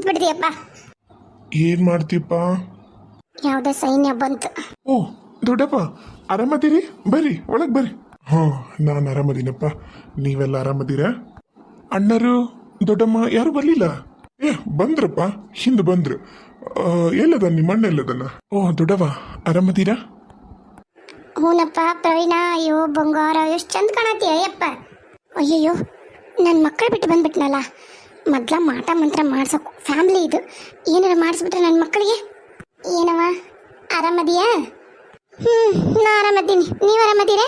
ಬಿಡ್ದಿಯಪ್ಪ. ಏನ್ ಮಾಡ್ತೀಪ್ಪ? ಯಾವುದೇ ಸೈನ್ಯ ಬಂತು. ಓ ದೊಡ್ಡಪ್ಪ, ಆರಾಮದಿರಿ? ಬರ್ರಿ ಒಳಗ್ ಬರ್ರಿ. ಹಾ, ನಾನು ಆರಾಮದೀನಪ್ಪ. ನೀವೆಲ್ಲ ಆರಾಮದೀರ? ಅಣ್ಣರು ದೊಡ್ಡಮ್ಮ ಯಾರು ಬರ್ಲಿಲ್ಲ? ಏ ಬಂದ್ರಪ್ಪ, ಹಿಂದೆ ಬಂದ್ರು. ಎಲ್ಲದ ನಿಮ್ಮ ಅಣ್ಣ ಎಲ್ಲದನ್ನ? ಓ ದೊಡ್ಡವ ಆರಾಮದೀರಾ? ಹೂನಪ್ಪ ಪ್ರವೀಣ. ಅಯ್ಯೋ ಬಂಗಾರ, ಎಷ್ಟು ಚಂದ ಕಾಣತ್ತೀಯ ಅಯ್ಯಪ್ಪ. ಅಯ್ಯಯ್ಯೋ, ನನ್ನ ಮಕ್ಕಳು ಬಿಟ್ಟು ಬಂದ್ಬಿಟ್ನಲ್ಲ. ಮೊದ್ಲ ಮಾಟ ಮಂತ್ರ ಮಾಡ್ಸೋಕು ಫ್ಯಾಮ್ಲಿ ಇದು. ಏನಾರ ಮಾಡಿಸ್ಬಿಟ್ರೆ ನನ್ನ ಮಕ್ಕಳಿಗೆ. ಏನವ ಆರಾಮದಿಯಾ? ನಾ ಆರಾಮದ್ದೀನಿ. ನೀವು ಆರಾಮದೀರ?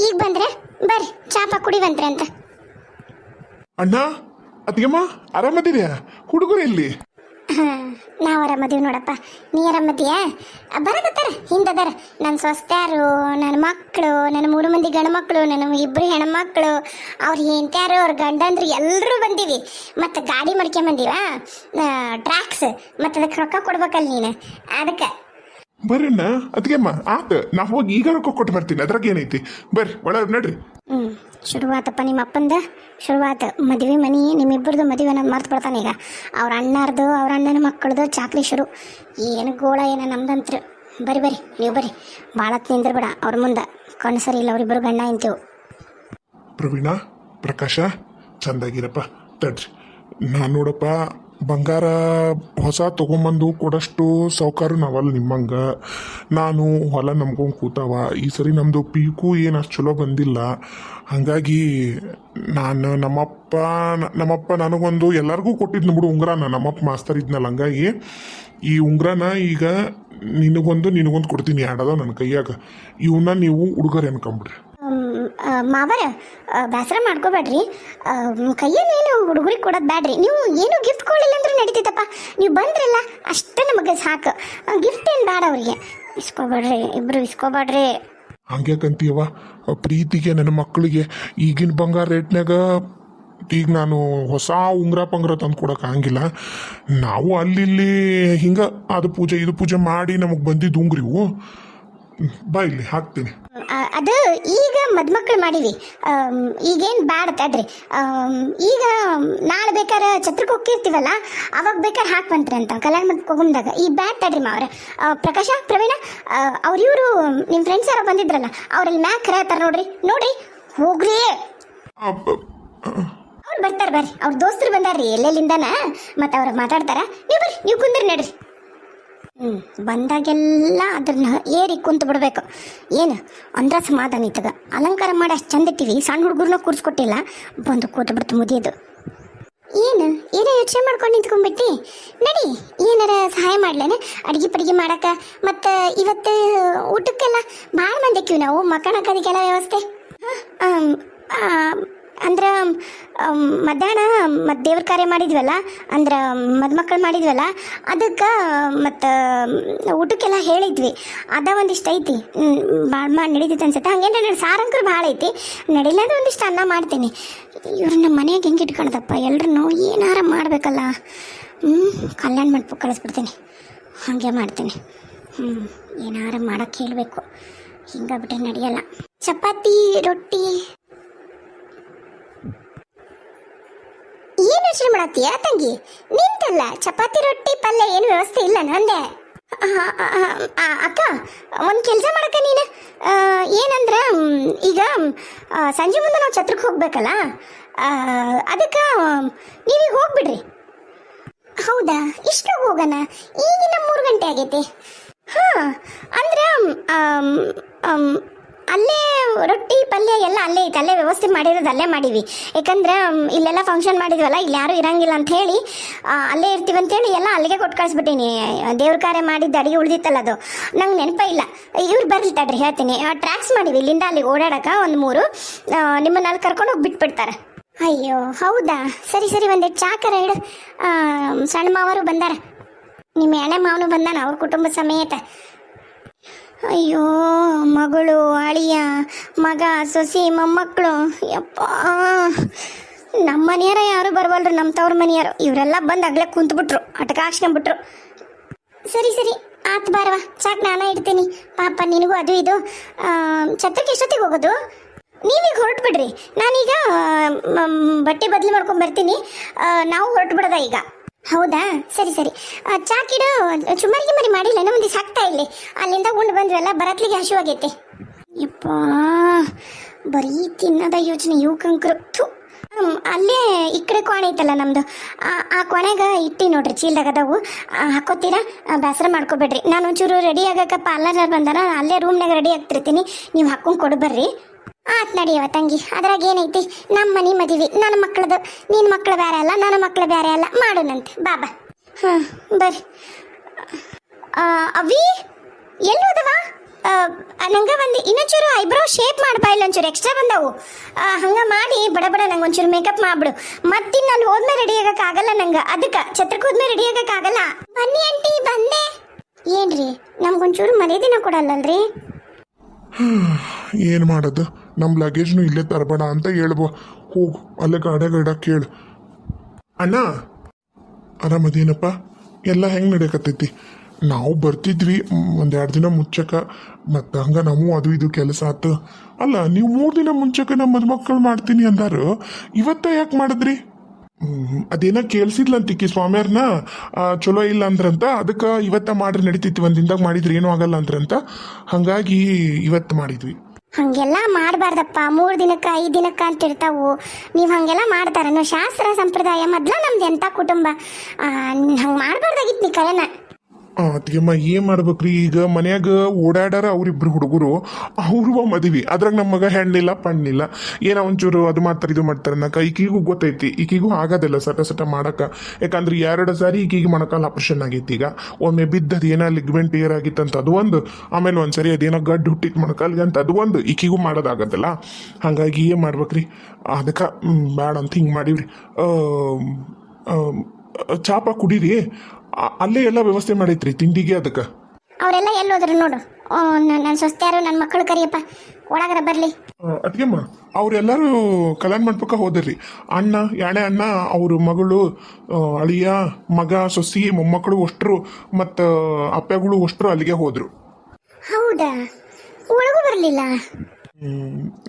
ಈಗ ಬಂದ್ರೆ ಬರ್ರಿ ಚಾಪ ಕುಡಿವಂತ್ರೆ ಅಂತ. ಅಣ್ಣ ಅತ್ತಿಗೆಮ್ಮ ಆರಾಮದಿರ್ಯಾ? ಹುಡುಗರು ಎಲ್ಲಿ? ನಾವು ಆರಾಮದೀವಿ ನೋಡಪ್ಪ. ನೀ ಆರಾಮದೀಯಾ? ಬರಕತ್ತಾರ ಹಿಂದದಾರ ನನ್ನ ಸ್ವಸ್ತ್ಯಾರು, ನನ್ನ ಮಕ್ಕಳು, ನನ್ನ 3 ಮಂದಿ ಗಂಡು ಮಕ್ಕಳು, ನನ್ನ 2 ಹೆಣ್ಮಕ್ಳು, ಅವ್ರ ಹೆಂಡ್ತ್ಯಾರು, ಅವ್ರ ಗಂಡಂದ್ರು ಎಲ್ಲರೂ ಬಂದೀವಿ. ಮತ್ತು ಗಾಡಿ ಮಾಡ್ಕೊಂಬಂದೀವ, ಟ್ರ್ಯಾಕ್ಸ್. ಮತ್ತು ಅದಕ್ಕೆ ರೊಕ್ಕ ಕೊಡ್ಬೇಕಲ್ಲ ನೀನು, ಅದಕ್ಕೆ. ಬರ್ರಣ್ಣ ಅತ್ತಿಗೆಮ್ಮ, ಆತ ನಾ ಹೋಗಿ ಈಗ ರೊಕ್ಕ ಕೊಟ್ಟು ಬರ್ತೀನಿ. ಅದ್ರಾಗ ಏನೈತಿ? ಬರ್ರಿ ಒಳಗೆ ನಡ್ರಿ. ಶುರುವಾತಪ್ಪ ನಿಮ್ಮ ಅಪ್ಪಂದ, ಶುರುವಾತ ಮದುವೆ ಮನೆ. ನಿಮ್ಮಿಬ್ಬರದು ಮದುವೆ ಅನ್ನೋದು ಮರ್ತು ಬಿಡ್ತಾನೆ ಈಗ. ಅವ್ರ ಅಣ್ಣಾರ್ದು, ಅವ್ರ ಅಣ್ಣನ ಮಕ್ಕಳದು ಚಾಕ್ರಿ ಶುರು. ಏನು ಗೋಳ ಏನೋ ನಮ್ದಂತ್ರು. ಬರ್ರಿ ನೀವು ಬರ್ರಿ. ಭಾಳ ನಿಂದ್ರಬೇಡ ಅವ್ರ ಮುಂದೆ. ಕಣ್ಣು ಸರಿ ಇಲ್ಲ, ಅವರಿಬ್ಬರು ಗಂಡ ಇಂತೀವಿ. ಪ್ರವೀಣ, ಪ್ರಕಾಶ, ಚಂದಾಗಿರಪ್ಪ. ತಡ್ರಿ, ನಾನು ನೋಡಪ್ಪ ಬಂಗಾರ ಹೊಸ ತೊಗೊಂಬಂದು ಕೊಡಷ್ಟು ಸಾವುಕಾರ ನಾವಲ್ಲ ನಿಮ್ಮಂಗ. ನಾನು ಹೊಲ ನಂಬ್ಕೊಂಡು ಕೂತಾವ. ಈ ಸರಿ ನಮ್ಮದು ಪೀಕು ಏನು ಅಷ್ಟು ಚಲೋ ಬಂದಿಲ್ಲ. ಹಾಗಾಗಿ ನಮ್ಮಪ್ಪ ನನಗೊಂದು ಎಲ್ಲರಿಗೂ ಕೊಟ್ಟಿದ್ದು ಬಿಡು ಉಂಗ್ರಾನ. ನಮ್ಮಪ್ಪ ಮಾಸ್ತರ್ ಇದ್ನಲ್ಲ, ಹಂಗಾಗಿ ಈ ಉಂಗ್ರಾನ ಈಗ ನಿನಗೊಂದು ಕೊಡ್ತೀನಿ. ಆಡೋದ ನನ್ನ ಕೈಯಾಗ. ಇವನ್ನ ನೀವು ಹುಡುಗರು ಅನ್ಕೊಂಬಿಡ್ರಿ. ಮಾವರ ಬೇಸರ ಮಾಡ್ಕೋಬೇಡ್ರಿ. ಕೈಯಲ್ಲೇನು ಹುಡುಗರಿಗೆ ಕೊಡೋದು ಬ್ಯಾಡ್ರಿ. ನೀವು ಏನು ಗಿಫ್ಟ್ ಕೊಡಲಿಲ್ಲ ಅಂದ್ರೆ ನಡೀತೈತಪ್ಪ. ನೀವು ಬಂದ್ರಲ್ಲ ಅಷ್ಟೇ ನಮಗೆ ಸಾಕು. ಗಿಫ್ಟ್ ಏನು ಬೇಡ ಅವ್ರಿಗೆ. ಇಸ್ಕೋಬೇಡ್ರಿ, ಇಬ್ರು ಇಸ್ಕೋಬೇಡ್ರಿ. ಹಂಗ್ಯಾಕಂತೀಯವ? ಪ್ರೀತಿಗೆ ನನ್ನ ಮಕ್ಕಳಿಗೆ ಈಗಿನ ಬಂಗಾರ ರೇಟ್ನಾಗ ಈಗ ನಾನು ಹೊಸ ಉಂಗ್ರ ಪಂಗ್ರ ತಂದು ಕೊಡೋಕೆ ಆಗಂಗಿಲ್ಲ. ನಾವು ಅಲ್ಲಿ ಹಿಂಗೆ ಅದು ಪೂಜೆ ಇದು ಪೂಜೆ ಮಾಡಿ ನಮಗೆ ಬಂದಿದ್ದು ಉಂಗ್ರಿವು. ಬಾ ಇಲ್ಲಿ ಹಾಕ್ತೀನಿ. ಅದು ಈಗ ಮದ್ಮಕ್ಳು ಮಾಡೀವಿ. ಈಗೇನು ಬ್ಯಾಡ ತಡ್ರಿ. ಈಗ ನಾಳೆ ಬೇಕಾದ್ರೆ ಛತ್ರಕ್ಕೆ ಹೋಗಿರ್ತೀವಲ್ಲ, ಅವಾಗ ಬೇಕಾದ್ರೆ ಹಾಕ್ಬಂತ್ರಿ ಅಂತ ಕಲ್ಯಾಣ ಮಂಟಪಕ್ಕೆ ಹೋಗಮ್ದಾಗ. ಈ ಬ್ಯಾಡ್ ತಡ್ರಿ ಮಾವ್ರೆ. ಪ್ರಕಾಶ, ಪ್ರವೀಣ, ಇವರು ನಿಮ್ಮ ಫ್ರೆಂಡ್ಸ್ ಯಾರೋ ಬಂದಿದ್ರಲ್ಲ, ಅವ್ರಲ್ಲಿ ಮ್ಯಾಕ್ ಕರೆಯತ್ತಾರ. ನೋಡ್ರಿ ಹೋಗ್ರಿ. ಅವ್ರು ಬರ್ತಾರೆ ಬರ್ರಿ. ಅವ್ರ ದೋಸ್ತರು ಬಂದಾರ್ರಿ ಎಲ್ಲೆಲ್ಲಿಂದಾನ. ಮತ್ತು ಅವ್ರಿಗೆ ಮಾತಾಡ್ತಾರ. ನೀವು ಬರ್ರಿ, ನೀವು ಕುಂದ್ರಿ ನಡ್ರಿ. ಬಂದಾಗೆಲ್ಲ ಅದನ್ನ ಏರಿ ಕುಂತು ಬಿಡ್ಬೇಕು. ಏನು ಅಂದ್ರ ಸಮಾಧಾನ ಇತ್ತದ. ಅಲಂಕಾರ ಮಾಡಿ ಅಷ್ಟು ಚಂದ ಇಟ್ಟಿವಿ. ಸಣ್ಣ ಹುಡುಗರ್ನ ಕೂರಿಸ್ಕೊಟ್ಟಿಲ್ಲ, ಬಂದು ಕೂತು ಬಿಡ್ತು ಮುದಿಯೋದು. ಏನೋ ಯೋಚನೆ ಮಾಡ್ಕೊಂಡು ನಿಂತ್ಕೊಂಡ್ಬಿಟ್ಟು ನಡಿ. ಏನಾರ ಸಹಾಯ ಮಾಡ್ಲೇನೆ ಅಡುಗೆ ಪಡಿಗೆ ಮಾಡಕ್ಕೆ. ಮತ್ತು ಇವತ್ತು ಊಟಕ್ಕೆಲ್ಲ ಭಾಳ ಮಂದಿಕ್ಕಿವಿ ನಾವು. ಮಕ್ಕಳಕ್ಕೆಲ್ಲ ವ್ಯವಸ್ಥೆ ಅಂದ್ರೆ ಮಧ್ಯಾಹ್ನ ಮತ್ತು ದೇವ್ರ ಕಾರ್ಯ ಮಾಡಿದ್ವಲ್ಲ, ಅಂದ್ರೆ ಮದುಮಕ್ಕಳು ಮಾಡಿದ್ವಲ್ಲ, ಅದಕ್ಕೆ ಮತ್ತು ಊಟಕ್ಕೆಲ್ಲ ಹೇಳಿದ್ವಿ. ಅದ ಒಂದಿಷ್ಟು ಐತಿ. ಭಾಳ ನಡೀತೈತೆ ಅನ್ಸುತ್ತೆ. ಹಂಗೇನು ನನ್ನ ಸಾರಂಕರು ಭಾಳ ಐತಿ. ನಡಿಲ್ಲ ಅಂದ್ರೆ ಒಂದಿಷ್ಟು ಅನ್ನ ಮಾಡ್ತೀನಿ. ಇವ್ರು ನಮ್ಮ ಮನೆಯಾಗ ಹೆಂಗೆ ಇಟ್ಕೊಳದಪ್ಪ, ಎಲ್ರೂ ಏನಾರ ಮಾಡಬೇಕಲ್ಲ. ಕಲ್ಯಾಣ ಮಂಟಪಕ್ಕೆ ಕಳಿಸ್ಬಿಡ್ತೀನಿ. ಹಾಗೆ ಮಾಡ್ತೀನಿ. ಏನಾರ ಮಾಡೋಕ್ಕೆ ಹೇಳಬೇಕು. ಹಿಂಗಾಗ್ಬಿಟ್ರೆ ನಡೆಯಲ್ಲ. ಚಪಾತಿ ರೊಟ್ಟಿ ಏನು ಯೋಚನೆ ಮಾಡತ್ತೀಯ ತಂಗಿ? ನಿಂತಲ್ಲ ಚಪಾತಿ ರೊಟ್ಟಿ ಪಲ್ಯ ಏನು ವ್ಯವಸ್ಥೆ ಇಲ್ಲ ನಂದೆ. ಅಕ್ಕ, ಒಂದು ಕೆಲಸ ಮಾಡಕ್ಕ ನೀನು. ಏನಂದ್ರೆ ಈಗ ಸಂಜೆ ಮುಂದೆ ನಾವು ಛತ್ರಕ್ಕೆ ಹೋಗ್ಬೇಕಲ್ಲ, ಅದಕ್ಕೆ ನೀವೀಗ ಹೋಗ್ಬಿಡ್ರಿ. ಹೌದಾ? ಇಷ್ಟು ಹೋಗೋಣ? ಈಗಿನ 3 ಗಂಟೆ ಆಗೈತೆ. ಅಂದ್ರೆ ಅಲ್ಲೇ ರೊಟ್ಟಿ ಪಲ್ಯ ಎಲ್ಲ ಅಲ್ಲೇ ಐತೆ. ಅಲ್ಲೇ ವ್ಯವಸ್ಥೆ ಮಾಡಿರೋದು ಅಲ್ಲೇ ಮಾಡೀವಿ. ಯಾಕಂದ್ರೆ ಇಲ್ಲೆಲ್ಲ ಫಂಕ್ಷನ್ ಮಾಡಿದ್ವಲ್ಲ, ಇಲ್ಲಿ ಯಾರೂ ಇರಂಗಿಲ್ಲ ಅಂತ ಹೇಳಿ ಅಲ್ಲೇ ಇರ್ತೀವಿ ಅಂತೇಳಿ ಎಲ್ಲ ಅಲ್ಲಿಗೆ ಕೊಟ್ಟು ಕಳಿಸ್ಬಿಟ್ಟೀನಿ. ದೇವ್ರ ಕಾರ್ಯ ಮಾಡಿದ್ದು ಅಡಿಗೆ ಉಳಿದಿತ್ತಲ್ಲ, ಅದು ನಂಗೆ ನೆನಪೇ ಇಲ್ಲ. ಇವ್ರು ಬರ್ಲಿ ತಡ್ರಿ ಹೇಳ್ತೀನಿ. ಟ್ರ್ಯಾಕ್ಸ್ ಮಾಡೀವಿ. ಇಲ್ಲಿಂದ ಅಲ್ಲಿ ಓಡಾಡಕ್ಕೆ ಒಂದು 3. ನಿಮ್ಮನ್ನ ಅಲ್ಲಿ ಕರ್ಕೊಂಡು ಹೋಗಿ ಬಿಟ್ಬಿಡ್ತಾರೆ. ಅಯ್ಯೋ ಹೌದಾ? ಸರಿ ಒಂದೆರಡು ಚಾಕರ ಇಡು. ಸಣ್ಣ ಮಾವರು ಬಂದಾರ, ನಿಮ್ಮ ಎಣ್ಣೆ ಮಾವನು ಬಂದಾನ, ಅವ್ರ ಕುಟುಂಬ ಸಮೇತ. ಅಯ್ಯೋ ಮಗಳು, ಅಳಿಯ, ಮಗ, ಸೊಸಿ, ಮೊಮ್ಮಕ್ಕಳು, ಯಪ್ಪ. ನಮ್ಮ ಮನೆಯಾರ ಯಾರು ಬರವಲ್ರು, ನಮ್ಮ ತವ್ರ ಮನೆಯಾರು. ಇವರೆಲ್ಲ ಬಂದು ಆಗ್ಲೇ ಕುಂತ್ಬಿಟ್ರು, ಅಟಕ ಹಾಕ್ಸ್ಕೊಂಡ್ಬಿಟ್ರು. ಸರಿ ಆತು ಬಾರವ, ಚಾಕ್ ನಾನೇ ಇಡ್ತೀನಿ. ಪಾಪ ನಿನಗೂ ಅದು ಇದು. ಛತ್ರಕ್ಕೆ ಎಷ್ಟೊತ್ತಿಗೆ ಹೋಗೋದು? ನೀವೀಗ ಹೊರಟು ಬಿಡ್ರಿ. ನಾನೀಗ ಬಟ್ಟೆ ಬದಲು ಮಾಡ್ಕೊಂಡು ಬರ್ತೀನಿ. ನಾವು ಹೊರಟು ಬಿಡೋದ ಈಗ. ಹೌದಾ ಸರಿ ಸರಿ ಚಾ ಕಿಡು ಚುಮ್ಮರಿಗೆ ಮರಿ ಮಾಡಿಲ್ಲ ಏನೋ ಒಂದಿವ್ಸ ಹಾಕ್ತಾ ಇಲ್ಲಿ ಅಲ್ಲಿಂದ ಉಂಡು ಬಂದ್ವಲ್ಲ ಬರತ್ಲಿಗೆ ಹಸಿವಾಗೈತೆ ಯಪ್ಪ ಬರೀ ತಿನ್ನದ ಯೋಚನೆ ಇವಕ್ಕಂಕ್ರು ಅಲ್ಲೇ ಈ ಕಡೆ ಕೋಣೆ ಐತಲ್ಲ ನಮ್ದು ಆ ಕೋಣೆಗೆ ಇಟ್ಟಿ ನೋಡ್ರಿ ಚೀಲ್ದಾಗ ಅದಾವು ಹಾಕೋತೀರಾ ಬೇಸರ ಮಾಡ್ಕೊಬೇಡ್ರಿ ನಾನು ಒಂಚೂರು ರೆಡಿ ಆಗಕ್ಕೆ ಪಾರ್ಲರ್ ಬಂದಾರ ಅಲ್ಲೇ ರೂಮ್ನಾಗ ರೆಡಿ ಆಗ್ತಿರ್ತೀನಿ ನೀವು ಹಾಕೊಂಡು ಕೊಡು ಬರ್ರಿ ಆತ್ ನಡಿಯವ ತಂಗಿ ಅದ್ರಾಗ ಏನೈತಿ ನಮ್ಮ ಮನೆ ಮದುವೆ ನನ್ನ ಮಕ್ಕಳದು ನಿನ್ನ ಮಕ್ಕಳು ಬೇರೆ ಅಲ್ಲ ನನ್ನ ಮಕ್ಕಳು ಬೇರೆ ಅಲ್ಲ ಮಾಡೋಣಂತೆ ಬಾಬಾ ಹಾಂ ಬರ್ರಿ ಅವಿ ಎಲ್ಲೋದವ ನಂಗೆ ಒಂದು ಇನ್ನೊಂಚೂರು ಐಬ್ರೋ ಶೇಪ್ ಮಾಡ್ಬಾ ಇಲ್ಲ ಒಂಚೂರು ಎಕ್ಸ್ಟ್ರಾ ಬಂದವು ಹಂಗೆ ಮಾಡಿ ಬಡ ಬಡ ನಂಗೆ ಒಂಚೂರು ಮೇಕಪ್ ಮಾಡ್ಬಿಡು ಮತ್ತಿನ್ನು ಅಲ್ಲಿ ಹೋದ್ಮೇಲೆ ರೆಡಿ ಆಗಕ್ಕಾಗಲ್ಲ ನಂಗೆ ಅದಕ್ಕೆ ಛತ್ರಕ್ಕೆ ಹೋದ್ಮೇಲೆ ರೆಡಿ ಆಗಕ್ಕಾಗಲ್ಲ ಬನ್ನಿ ಆಂಟಿ ಬಂದೆ ಏನ್ರಿ ನಮ್ಗೊಂಚೂರು ಮರ್ಯಾದಿನ ಕೊಡಲ್ಲಲ್ರಿ ಏನು ಮಾಡೋದು ನಮ್ಮ ಲಗೇಜ್ನು ಇಲ್ಲೇ ತರಬೇಡ ಅಂತ ಹೇಳ್ಬೋ ಹೋಗು ಅಲ್ಲೇ ಗಾಡ ಕೇಳು ಅಣ್ಣ ಆರಾಮದೇನಪ್ಪ ಎಲ್ಲ ಹೆಂಗೆ ನಡೆಯಕತ್ತೈತಿ ನಾವು ಬರ್ತಿದ್ವಿ ಒಂದೆರಡು ದಿನ ಮುಂಚಕ ಮತ್ತು ಹಂಗೆ ನಾವು ಅದು ಇದು ಕೆಲಸ ಆತು ಅಲ್ಲ ನೀವು 3 ದಿನ ಮುಂಚಕ ನಮ್ಮ ಮದುಮಕ್ಕಳು ಮಾಡ್ತೀನಿ ಅಂದಾರು ಇವತ್ತ ಯಾಕೆ ಮಾಡಿದ್ರಿ ಅದೇನ ಕೇಳಿಸಿದ್ಲಂತಿಕ್ಕಿ ಸ್ವಾಮಿಯವ್ರನ್ನ ಚಲೋ ಇಲ್ಲ ಅಂದ್ರಂತ ಅದಕ್ಕೆ ಇವತ್ತ ಮಾಡ್ರಿ ನಡೀತಿತ್ತು ಒಂದು ದಿನದಾಗ ಮಾಡಿದ್ರಿ ಏನೂ ಆಗಲ್ಲ ಅಂದ್ರಂತ ಹಾಗಾಗಿ ಇವತ್ತು ಮಾಡಿದ್ವಿ ಹಂಗೆಲ್ಲ ಮಾಡಬಾರ್ದಪ್ಪ 3 ದಿನಕ್ಕೆ 5 ದಿನಕ್ಕೆ ಅಂತ ಇರ್ತಾವು ನೀವು ಹಾಗೆಲ್ಲ ಮಾಡ್ತಾರನು ಶಾಸ್ತ್ರ ಸಂಪ್ರದಾಯ ಮೊದ್ಲ ನಮ್ದು ಎಂಥ ಕುಟುಂಬ ಹಂಗೆ ಮಾಡಬಾರ್ದಾಗಿತ್ತು ನೀ ಕರೆನ ಅದಕ್ಕೆಮ್ಮ ಏನು ಮಾಡ್ಬೇಕ್ರಿ ಈಗ ಮನ್ಯಾಗ ಓಡಾಡಾರ ಅವರಿಬ್ರು ಹುಡುಗರು ಅವ್ರುವ ಮದುವೆ ಅದ್ರಾಗ ನಮ್ಮ ಮಗ ಹೆಣ್ಣಿಲ್ಲ ಪಣ್ಣಿಲ್ಲ ಏನೋ ಒಂಚೂರು ಅದು ಮಾಡ್ತಾರೆ ಇದು ಮಾಡ್ತಾರೆ ಅನ್ನಕ ಈಕಿಗೂ ಗೊತ್ತೈತಿ ಈಕಿಗೂ ಆಗೋದಿಲ್ಲ ಸಟ ಮಾಡಕ್ಕೆ ಯಾಕಂದ್ರೆ 2 ಸಾರಿ ಈಕಿಗೆ ಮೊಣಕಾಲು ಆಪ್ರೇಷನ್ ಆಗೈತಿ ಈಗ ಒಮ್ಮೆ ಬಿದ್ದದು ಏನೋ ಲಿಗ್ಮೆಂಟ್ ಏರ್ ಆಗಿತ್ತಂತ ಅದು ಒಂದು ಆಮೇಲೆ ಒಂದ್ಸರಿ ಅದೇನೋ ಗಡ್ಡು ಹುಟ್ಟಿತ್ತು ಮೊಣಕಾಲ್ಗೆ ಅಂತ ಅದು ಒಂದು ಈಕಿಗೂ ಮಾಡೋದಾಗತ್ತಲ್ಲ ಹಾಗಾಗಿ ಏನು ಮಾಡ್ಬೇಕ್ರಿ ಅದಕ್ಕೆ ಬೇಡ ಅಂತ ಹಿಂಗೆ ಮಾಡೀವ್ರಿ ಚಾಪ ಕುಡೀರಿ ಅಲ್ಲೇ ಎಲ್ಲ ವ್ಯವಸ್ಥೆ ಮಾಡೈತ್ರಿ ತಿಂಡಿಗೆ ಅದಕ್ಕೆ ಅವರೆಲ್ಲ ಎಲ್ಲೋದ್ರು ನೋಡು ನನ್ನ ಸೊಸ್ತ್ಯಾರು ನನ್ನ ಮಕ್ಕಳು ಕರಿಯಪ್ಪ ಒಳಗರ ಬರಲಿ ಅದಕ್ಕೆಮ್ಮ ಅವರೆಲ್ಲರೂ ಕಲ್ಯಾಣ ಮಂಟಪಕ್ಕೆ ಹೋದ್ರಿ ಅಣ್ಣ ಯಾಣೆ ಅಣ್ಣ ಅವ್ರ ಮಗಳು ಅಳಿಯ ಮಗ ಸೊಸಿ ಮೊಮ್ಮಕ್ಕಳು ಅಷ್ಟರು ಮತ್ತು ಅಪ್ಪಗಳು ಅಷ್ಟರು ಅಲ್ಲಿಗೆ ಹೋದ್ರು ಹೌದಾ ಒಳಗೂ ಬರಲಿಲ್ಲ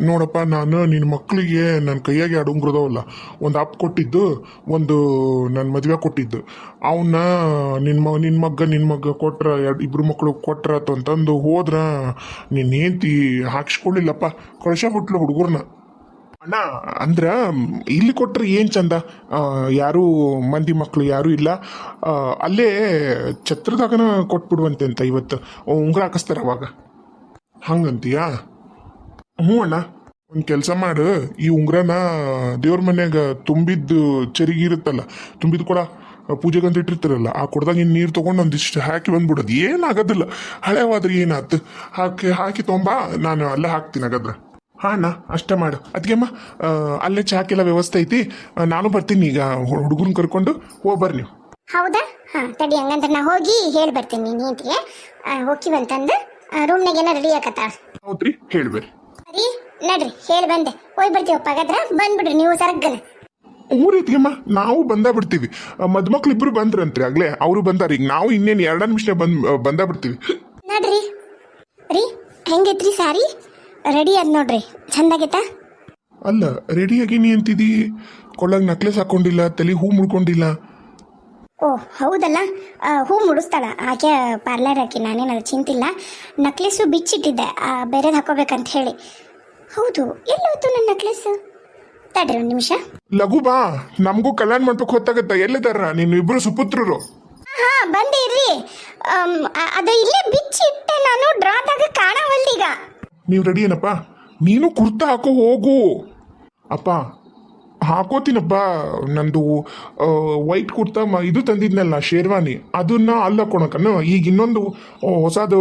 ನೋಡಪ್ಪ ನಾನು ನಿನ್ನ ಮಕ್ಕಳಿಗೆ ನನ್ನ ಕೈಯಾಗೆ ಅಡುಂಗ್ರದವಲ್ಲ ಒಂದು ಅಪ್ ಕೊಟ್ಟಿದ್ದು ಒಂದು ನನ್ನ ಮದುವೆ ಕೊಟ್ಟಿದ್ದು ಅವನ್ನ ನಿನ್ನ ಮಗ ಕೊಟ್ರ ಇಬ್ರು ಮಕ್ಕಳು ಕೊಟ್ರ ಅಂತಂದು ಹೋದ್ರ ನಿನ್ನ ಹೆಂಡತಿ ಹಾಕ್ಸ್ಕೊಳ್ಳಿಲ್ಲಪ್ಪ ಕಳ್ಸಬಿಟ್ಲು ಹುಡುಗರ್ನ ಅಣ್ಣ ಅಂದ್ರ ಇಲ್ಲಿ ಕೊಟ್ರೆ ಏನು ಚಂದ ಯಾರೂ ಮಂದಿ ಮಕ್ಕಳು ಯಾರೂ ಇಲ್ಲ ಅಲ್ಲೇ ಛತ್ರದಾಗನ ಕೊಟ್ಬಿಡುವಂತೆ ಅಂತ ಇವತ್ತು ಉಂಗುರ ಹಾಕಿಸ್ತಾರ ಅವಾಗ ಹಂಗಂತೀಯಾ ಹ್ಞೂ ಅಣ್ಣ ಒಂದು ಕೆಲಸ ಮಾಡು ಈ ಉಂಗ್ರನ ದೇವ್ರ ಮನ್ಯಾಗ ತುಂಬಿದ್ದು ಚರಿಗೆ ಇರುತ್ತಲ್ಲ ತುಂಬಿದ ಕೂಡ ಪೂಜೆಗಂತ ಇಟ್ಟಿರ್ತಾರಲ್ಲ ಆ ಕೊಡ್ದಾಗ ಇನ್ನು ನೀರು ತೊಗೊಂಡು ಒಂದಿಷ್ಟು ಹಾಕಿ ಬಂದ್ಬಿಡೋದು ಏನಾಗೋದಿಲ್ಲ ಹಳೆವಾದ್ರೆ ಏನಾಯ್ತು ಹಾಕಿ ತೊಂಬ ನಾನು ಅಲ್ಲೇ ಹಾಕ್ತೀನಿ ಹಾಗಾದ್ರೆ ಹಾಂ ಅಣ್ಣ ಅಷ್ಟೇ ಮಾಡು ಅದಕ್ಕೆಮ್ಮ ಅಲ್ಲೇ ಚಾಕೆಲ್ಲ ವ್ಯವಸ್ಥೆ ಐತಿ ನಾನು ಬರ್ತೀನಿ ಈಗ ಹುಡುಗರನ್ನ ಕರ್ಕೊಂಡು ಹೋಗ್ಬರ್ರಿ ನೀವು ಹೌದಾ ಹಾಂ ತಡಿ ಹಂಗಂದ್ರೆ ನಾ ಹೋಗಿ ಹೇಳಿ ಬರ್ತೀನಿ ನೀತಿಗೆ ಹೋಗಿವಂತಂದು ರೂಮ್ನಾಗೇನ ರೆಡಿ ಆಗತ್ತ ಹೌದ್ರಿ ಹೇಳ್ಬೇರಿ ಸರಿ ನಡ್ರಿ ಹೇಳಿ ಬಂದೆ ಹೋಗಿ ಬರ್ತೀವಪ್ಪ ಹಾಗಾದ್ರೆ ಬಂದ್ಬಿಡ್ರಿ ನೀವು ಸರಗನ ಊರೈತಿಗೆಮ್ಮ ನಾವು ಬಂದ ಬಿಡ್ತೀವಿ ಮದ್ಮಕ್ಳು ಇಬ್ರು ಬಂದ್ರಂತ್ರಿ ಆಗ್ಲೇ ಅವರು ಬಂದಾರ ಈಗ ನಾವು ಇನ್ನೇನು 2 ನಿಮಿಷ ಬಂದ ಬಿಡ್ತೀವಿ ನಡ್ರಿ ರೀ ಹೆಂಗೈತ್ರಿ ಸಾರಿ ರೆಡಿ ಅದ್ ನೋಡ್ರಿ ಚಂದಾಗೈತಾ ಅಲ್ಲ ರೆಡಿ ಆಗೀನಿ ಅಂತಿದಿ ಕೊಳ್ಳಾಗ ನಕ್ಲೆಸ್ ಹಾಕೊಂಡಿಲ್ಲ ತಲೆ ಹೂ ಮುಡ್ಕೊಂಡಿಲ್ಲ ಓ ಹೌದಲ್ಲ ಹೂ ಮುಡಿಸ್ತಾಳ ಆಕೆ ಪಾರ್ಲರ್ ಹಾಕಿ ನಾನೇನು ಅದು ಚಿಂತಿಲ್ಲ ನಕ್ಲೆಸ್ಸು ಬಿಚ್ಚಿಟ್ಟಿದ್ದೆ ಬೇರೆದು ಹಾಕೋಬೇಕಂತ ಹೇಳಿ ಹೌದು ಎಲ್ಲೋಯ್ತು ನನ್ನ ನೆಕ್ಲೆಸ್ ತಡ್ರಿ ಒಂದು ನಿಮಿಷ ಲಘು ಬಾ ನಮಗೂ ಕಲ್ಯಾಣ ಮಂಟಪಕ್ಕೆ ಹೊತ್ತಾಗತ್ತ ಎಲ್ಲಿದಾರ ನೀನು ಇಬ್ರು ಸುಪುತ್ರರು ಹಾ ಬಂದೆ ಇರ್ರಿ ಅದು ಇಲ್ಲೇ ಬಿಚ್ಚಿಟ್ಟೆ ನಾನು ಡ್ರಾದಾಗ ಕಾಣವಲ್ದೀಗ ನೀವು ರೆಡಿ ಏನಪ್ಪ ನೀನು ಕುರ್ತಾ ಹಾಕೋ ಹೋಗು ಅಪ್ಪ ಹಾಕೋತೀನಪ್ಪ ನಂದು ವೈಟ್ ಕುರ್ತಾ ಇದು ತಂದಿದ್ನಲ್ಲ ಶೇರ್ವಾನಿ ಅದನ್ನ ಅಲ್ಲಿ ಹಾಕೊಳಕನ್ನು ಈಗ ಇನ್ನೊಂದು ಹೊಸದು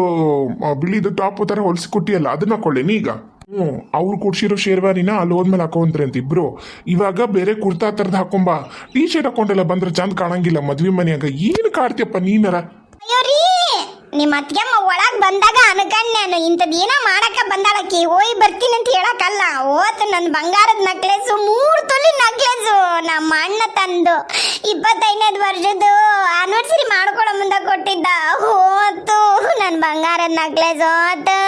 ಬಿಳಿದು ಟಾಪ್ ಥರ ಹೊಲಿಸಿ ಕೊಟ್ಟಿಯಲ್ಲ ಅದನ್ನ ಹಾಕೊಳ್ಳೇನಿ ಈಗ ಅವ್ರು ಕೊಡ್ಸಿರೋ ಶೇರ್ವಾನಿನ ಅಲ್ಲಿ ಹೋದ್ಮೇಲೆ ಹಾಕೊಂಡ್ರಿ ಅಂತ ಇಬ್ರು ಇವಾಗ ಬೇರೆ ಕುರ್ತಾ ಥರದ್ದು ಹಾಕೊಂಬ ಟೀ ಶರ್ಟ್ ಹಾಕೊಂಡೆಲ್ಲ ಬಂದ್ರೆ ಚಂದ ಕಾಣಂಗಿಲ್ಲ ಮದ್ವೆ ಮನೆಯಾಗ ಏನು ಕಾಡ್ತಿಯಪ್ಪ ನೀನರ ಅಯ್ಯೋ ರೀ ನಿಮ್ಮ ಅತ್ತಿಗೆಮ್ಮ ಒಳಗೆ ಬಂದಾಗ ಅನ್ಕಂಡ್ ಇಂಥದ್ದು ಏನೋ ಮಾಡಕ್ಕ ಬಂದಾಳಕ್ಕಿ ಹೋಯ್ ಬರ್ತೀನಿ ಅಂತ ಹೇಳಕ್ಕಲ್ಲ ಓತ್ ನನ್ನ ಬಂಗಾರದ ನಕ್ಲೆಸು 3 ತೊಲಿ ನಕ್ಲೆಸು ನಮ್ಮ ಅಣ್ಣ ತಂದು 25ನೇದು ವರ್ಷದ್ದು ಆನಿವರ್ಸರಿ ಮಾಡ್ಕೊಳ್ಳೋ ಮುಂದೆ ಕೊಟ್ಟಿದ್ದ ಹೋತು ನನ್ನ ಬಂಗಾರದ ನಕ್ಲೆಸ್ ಹೋತು